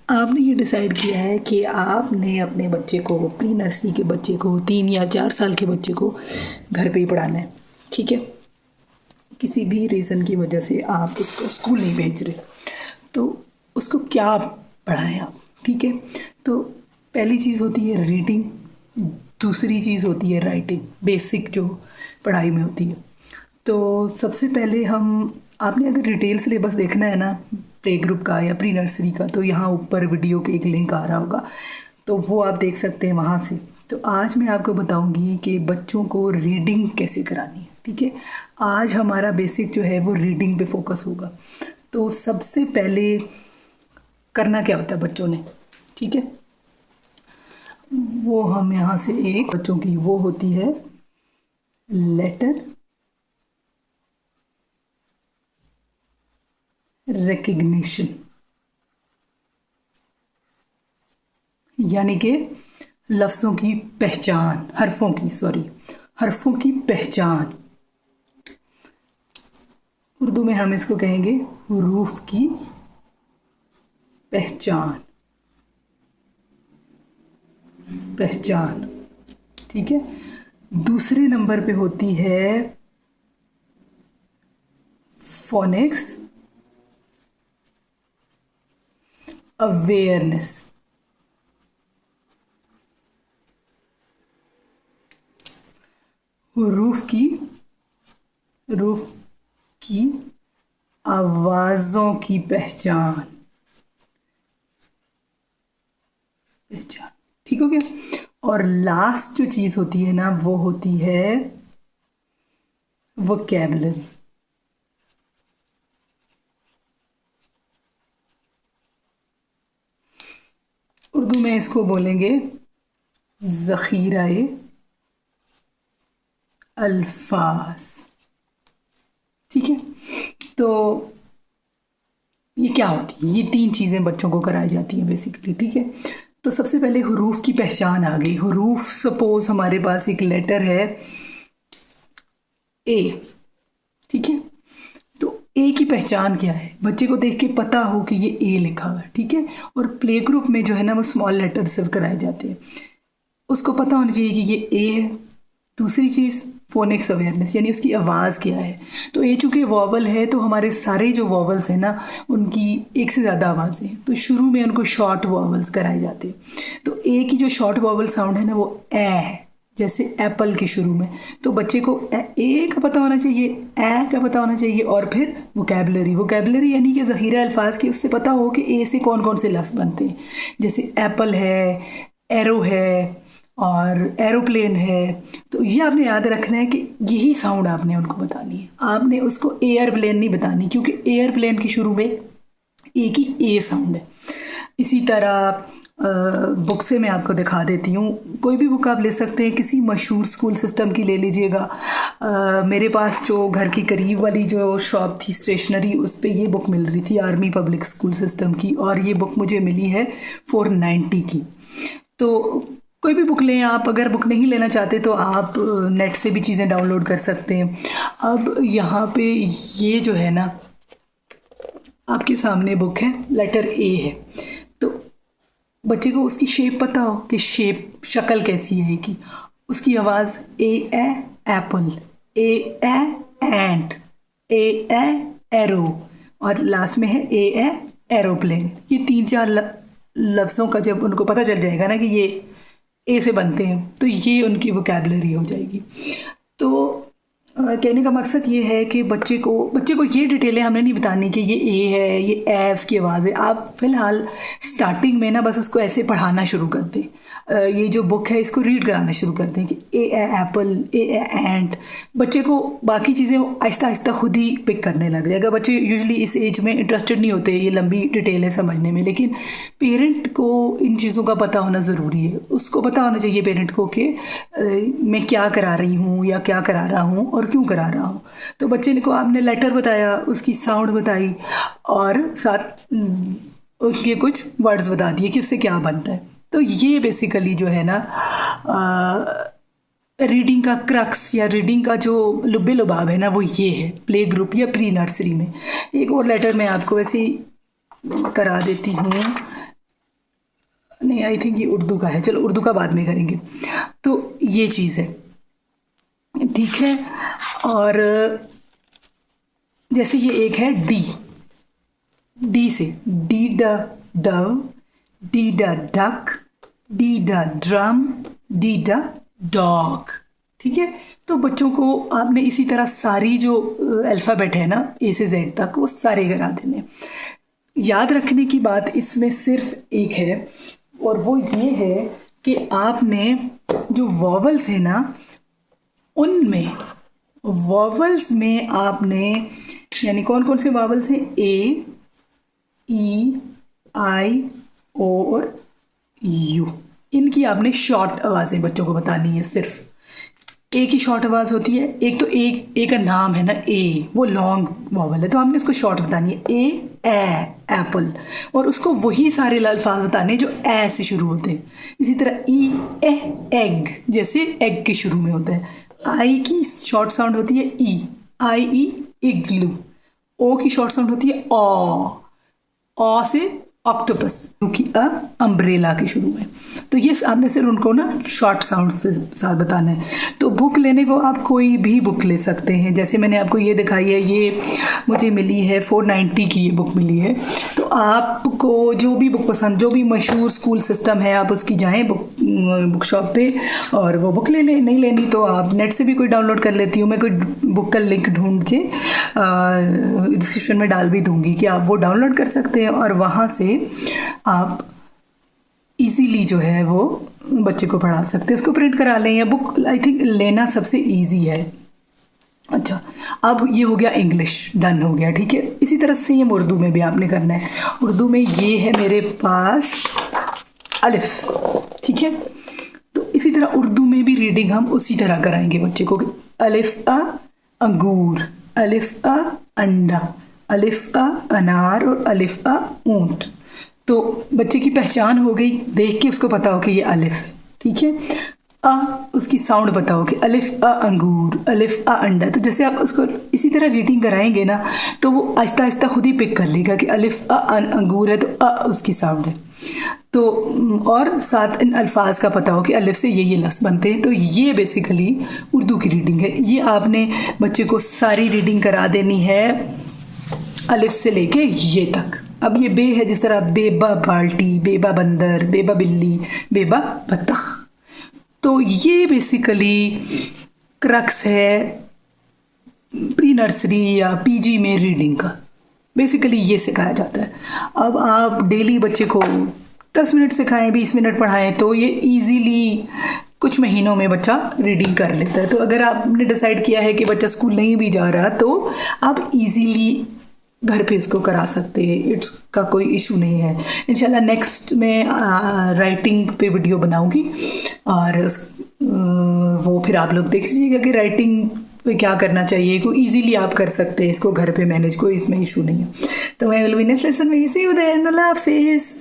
आपने ये डिसाइड किया है कि आपने अपने बच्चे को, प्री नर्सरी के बच्चे को, 3 या 4 साल के बच्चे को घर पे ही पढ़ाना है, ठीक है। किसी भी रीज़न की वजह से आप उसको स्कूल नहीं भेज रहे, तो उसको क्या पढ़ाएं आप, ठीक है। तो पहली चीज़ होती है रीडिंग, दूसरी चीज़ होती है राइटिंग, बेसिक जो पढ़ाई में होती है। तो सबसे पहले आपने अगर डिटेल सिलेबस देखना है ना प्ले ग्रुप का या प्री नर्सरी का, तो यहाँ ऊपर वीडियो के एक लिंक आ रहा होगा, तो वो आप देख सकते हैं वहाँ से। तो आज मैं आपको बताऊँगी कि बच्चों को रीडिंग कैसे करानी है, ठीक है। आज हमारा बेसिक जो है वो रीडिंग पे फोकस होगा। तो सबसे पहले करना क्या होता है बच्चों ने, ठीक है, वो हम यहाँ से एक बच्चों की वो होती है लेटर रिकग्निशन, यानी कि लफ्ज़ों की पहचान, हरफों की पहचान। उर्दू में हम इसको कहेंगे हुरूफ की पहचान, ठीक है। दूसरे नंबर पे होती है फोनिक्स अवेयरनेस, रूफ की आवाज़ों की पहचान, ठीक हो गया। और लास्ट जो चीज़ होती है ना वो होती है वोकैबुलरी। उर्दू में इसको बोलेंगे ज़ख़ीरा-ए अल्फाज, ठीक है। तो ये क्या होती है, ये 3 चीज़ें बच्चों को कराई जाती हैं बेसिकली, ठीक है। तो सबसे पहले हुरूफ की पहचान आ गई। हुरूफ, सपोज हमारे पास एक लेटर है ए, ठीक है। तो ए की पहचान क्या है, बच्चे को देख के पता हो कि ये ए लिखा हुआ है, ठीक है। और प्ले ग्रुप में जो है ना वो स्मॉल लेटर सिर्फ कराए जाते हैं, उसको पता होना चाहिए कि ये ए है। दूसरी चीज़ फोनिक्स अवेयरनेस, यानी उसकी आवाज़ क्या है। तो ए चूँकि वॉवल है तो हमारे सारे जो वॉवल्स हैं ना उनकी एक से ज़्यादा आवाज़ें हैं, तो शुरू में उनको शॉर्ट वॉवल्स कराए जाते हैं। तो ए की जो शॉर्ट वॉवल साउंड है ना वो ए है, जैसे एप्पल के शुरू में। तो बच्चे को ए का पता होना चाहिए, ए का पता होना चाहिए, और फिर वोकैबुलरी यानी कि ज़ख़ीरा अल्फाज की, उससे पता हो कि ए से कौन कौन से लफ्ज़ बनते हैं। जैसे एप्पल है, एरो है और एरोप्लेन है। तो ये आपने याद रखना है कि यही साउंड आपने उनको बतानी है। आपने उसको एयरप्लेन नहीं बतानी, क्योंकि एयरप्लेन के शुरू में ए की ए साउंड है। इसी तरह बुक से मैं आपको दिखा देती हूँ, कोई भी बुक आप ले सकते हैं, किसी मशहूर स्कूल सिस्टम की ले लीजिएगा। मेरे पास जो घर के करीब वाली जो शॉप थी स्टेशनरी, उस पर ये बुक मिल रही थी, आर्मी पब्लिक स्कूल सिस्टम की, और ये बुक मुझे मिली है 490 की। तो कोई भी बुक लें आप, अगर बुक नहीं लेना चाहते तो आप नेट से भी चीज़ें डाउनलोड कर सकते हैं। अब यहाँ पे ये जो है ना आपके सामने बुक है, लेटर ए है, तो बच्चे को उसकी शेप पता हो कि शक्ल कैसी है की, उसकी आवाज़ ए एप्पल, ए एंट, ए एरो, और लास्ट में है ए एरोप्लेन। ये 3-4 लफ्ज़ों का जब उनको पता चल जाएगा ना कि ये ए से बनते हैं, तो ये उनकी वोकैबुलरी हो जाएगी। तो कहने का मकसद ये है कि बच्चे को ये डिटेलें हमने नहीं बतानी कि ये ए है, ये एव्स की आवाज़ है। आप फ़िलहाल स्टार्टिंग में ना बस उसको ऐसे पढ़ाना शुरू कर दें, ये जो बुक है इसको रीड कराना शुरू कर दें कि ए एप्पल, ए एंट। बच्चे को बाकी चीज़ें आहिस्ता आहिस्ता खुद ही पिक करने लग जाएगा। बच्चे यूजुअली इस एज में इंटरेस्टेड नहीं होते ये लंबी डिटेलें समझने में, लेकिन पेरेंट को इन चीज़ों का पता होना ज़रूरी है। उसको पता होना चाहिए पेरेंट को कि मैं क्या करा रही हूँ या क्या करा रहा हूँ और क्यों करा रहा हूँ। तो बच्चे को आपने लेटर बताया, उसकी साउंड बताई, और साथ उसके कुछ वर्ड्स बता दिए कि उससे क्या बनता है। तो ये बेसिकली जो है ना रीडिंग का क्रक्स या रीडिंग का जो लुब्बे लुबाब है ना वो ये है प्ले ग्रुप या प्री नर्सरी में। एक और लेटर मैं आपको ऐसे ही करा देती हूँ, नहीं, आई थिंक ये उर्दू का है, चलो उर्दू का बाद में करेंगे। तो ये चीज़ है, ठीक है। और जैसे ये एक है डी, डी से डी ड डव, डी ड डक, डी ड ड्रम, डी ड डॉग, ठीक है। तो बच्चों को आपने इसी तरह सारी जो अल्फ़ाबेट है ना ए से जेड तक वो सारे करा देने। याद रखने की बात इसमें सिर्फ एक है, और वो ये है कि आपने जो वॉवल्स है ना, उनमें वॉवल्स में आपने, यानी कौन कौन से वॉवल्स हैं, ए, ई, आई, ओ और यू, इनकी आपने शॉर्ट आवाज़ें बच्चों को बतानी है। सिर्फ ए की शॉर्ट आवाज़ होती है, एक तो ए का नाम है ना ए, वो लॉन्ग वॉवल है, तो हमने उसको शॉर्ट बतानी है, ए एप्पल, और उसको वही सारे अल्फाज बताने जो ए से शुरू होते हैं। इसी तरह ई एग, जैसे एग के शुरू में होता है। आई की शॉर्ट साउंड होती है ई, आई ई इग्लू। ओ की शॉर्ट साउंड होती है ओ से ऑक्टोपस, क्योंकि अम्ब्रेला के शुरू में। तो ये आपने सिर्फ उनको ना शॉर्ट साउंड से साथ बताना है। तो बुक लेने को आप कोई भी बुक ले सकते हैं, जैसे मैंने आपको ये दिखाई है, ये मुझे मिली है 490 की ये बुक मिली है। तो आपको जो भी बुक पसंद, जो भी मशहूर स्कूल सिस्टम है, आप उसकी जाएँ बुक शॉप पे और वो बुक ले लें। नहीं लेनी तो आप नेट से भी कोई डाउनलोड कर लेती हूँ मैं, कोई बुक का लिंक ढूंढ के डिस्क्रिप्शन में डाल भी दूँगी कि आप वो डाउनलोड कर सकते हैं, और वहाँ से आप इजीली जो है वो बच्चे को पढ़ा सकते हैं। उसको प्रिंट करा लें, या बुक आई थिंक लेना सबसे इजी है। अच्छा, अब ये हो गया इंग्लिश, डन हो गया, ठीक है। इसी तरह सेम उर्दू में भी आपने करना है। उर्दू में ये है मेरे पास अलिफ, ठीक है। तो इसी तरह उर्दू में भी रीडिंग हम उसी तरह कराएंगे बच्चे को। अलिफ अ अंगूर, अलिफ अ अंडा, अलिफ अ अनार और अलिफ अ ऊंट। तो बच्चे की पहचान हो गई, देख के उसको पता हो कि ये अलिफ है, ठीक है। उसकी साउंड बताओ कि अलिफ अ अंगूर, अलिफ अ अंडा। तो जैसे आप उसको इसी तरह रीडिंग कराएंगे ना, तो वो आहिस्ता आहिस्ता खुद ही पिक कर लेगा कि अलिफ अ अंगूर है तो उसकी साउंड है। तो और साथ इन अल्फाज का पता हो कि अलिफ से ये लफ्ज़ बनते हैं। तो ये बेसिकली उर्दू की रीडिंग है। ये आपने बच्चे को सारी रीडिंग करा देनी है अलिफ से लेके ये तक। अब ये बे है, जिस तरह बेबा बाल्टी, बेबा बंदर, बेबा बिल्ली, बेबा बत्तख। तो ये बेसिकली क्रक्स है प्री नर्सरी या पीजी में रीडिंग का। बेसिकली ये सिखाया जाता है। अब आप डेली बच्चे को 10 मिनट सिखाएं, 20 मिनट पढ़ाएं, तो ये इजीली कुछ महीनों में बच्चा रीडिंग कर लेता है। तो अगर आपने डिसाइड किया है कि बच्चा स्कूल नहीं भी जा रहा, तो आप इजीली घर पे इसको करा सकते हैं, इसका कोई इशू नहीं है। इंशाल्लाह नेक्स्ट में राइटिंग पे वीडियो बनाऊंगी, और वो फिर आप लोग देख लीजिएगा कि राइटिंग पे क्या करना चाहिए। को इजीली आप कर सकते हैं इसको घर पे मैनेज, कोई इसमें इशू नहीं है। तो मैं विल बी नेक्स्ट लेसन में, सी यू देन, अल्लाह हाफिज़।